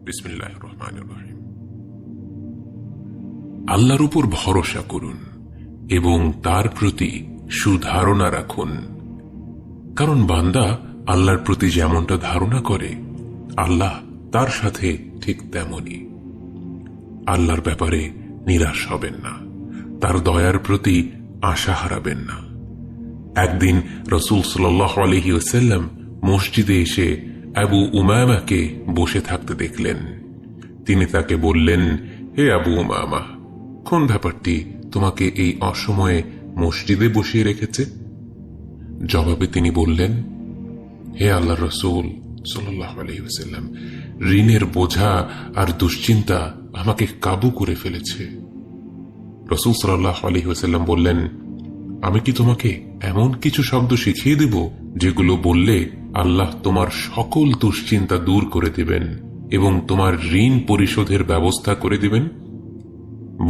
বিসমিল্লাহির রহমানির রহিম। আল্লাহর উপর ভরসা করুন এবং তার প্রতি সুধারণা রাখুন, কারণ বান্দা আল্লাহর প্রতি যেমনটা ধারণা করে আল্লাহ তার সাথে ঠিক তেমনই। আল্লাহর ব্যাপারে নিরাশ হবেন না, তার দয়ার প্রতি আশা হারাবেন না। একদিন রাসূল সাল্লাল্লাহু আলাইহি ওয়াসাল্লাম মসজিদে এসে আবু উমামাকে বসে থাকতে দেখলেন। তিনি তাকে বললেন, হে আবু উমামা, কোন ব্যাপারটি তোমাকে এই অসময়ে মসজিদে বসিয়ে রেখেছে? জবাবে তিনি বললেন, হে আল্লাহর রাসূল সাল্লাল্লাহু আলাইহি ওয়াসাল্লাম, ঋণের বোঝা আর দুশ্চিন্তা আমাকে কাবু করে ফেলেছে। রাসূল সাল্লাল্লাহু আলাইহি ওয়াসাল্লাম বললেন, আমি কি তোমাকে এমন কিছু শব্দ শিখিয়ে দেব যেগুলো বললে আল্লাহ তোমার সকল দুশ্চিন্তা দূর করে দেবেন এবং তোমার ঋণ পরিশোধের ব্যবস্থা করে দিবেন?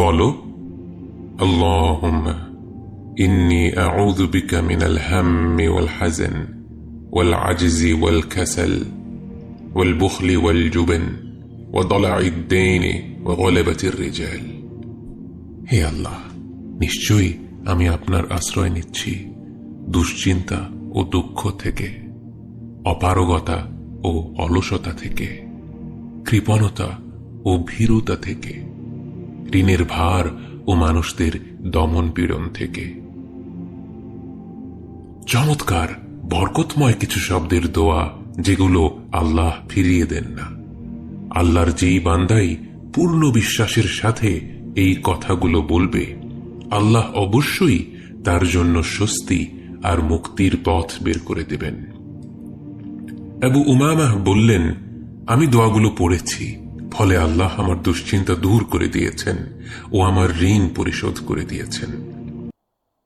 বলো, আল্লাহুম্মা ইন্নী আউযু বিকা মিনাল হাম্মি ওয়াল হাযান ওয়াল আজজি ওয়াল কাসাল ওয়াল বুখলি ওয়াল জুবন ওয়া দালাঈদ দাইনি ওয়া গলাবাতির রিজাল। হে আল্লাহ, নিশ্চয়ই আমি আপনার আশ্রয় নিচ্ছি দুশ্চিন্তা ও দুঃখ থেকে, অপারগতা ও অলসতা থেকে, কৃপণতা ও ভীরুতা থেকে, ঋণের ভার ও মানুষদের দমন পীড়ন থেকে। চমৎকার বরকতময় কিছু শব্দের দোয়া যেগুলো আল্লাহ ফিরিয়ে দেন না। আল্লাহর যেই বান্দাই পূর্ণ বিশ্বাসের সাথে এই কথাগুলো বলবে, আল্লাহ অবশ্যই তার জন্য স্বস্তি আর মুক্তির পথ বের করে দেবেন। আবু উমামা বললেন, আমি দোয়াগুলো পড়েছি, ফলে আল্লাহ আমার দুশ্চিন্তা দূর করে দিয়েছেন ও আমার ঋণ পরিশোধ করে দিয়েছেন।